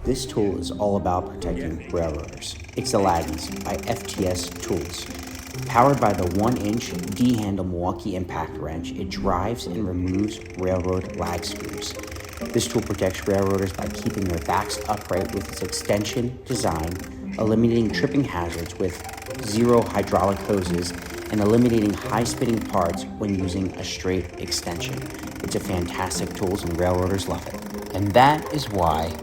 This tool is all about protecting railroaders. It's the LagEase by FTS Tools. Powered by the 1-inch D-handle Milwaukee impact wrench, it drives and removes railroad lag screws. This tool protects railroaders by keeping their backs upright with its extension design, eliminating tripping hazards with 0 hydraulic hoses, and eliminating high-spinning parts when using a straight extension. It's a fantastic tool and railroaders love it. And that is why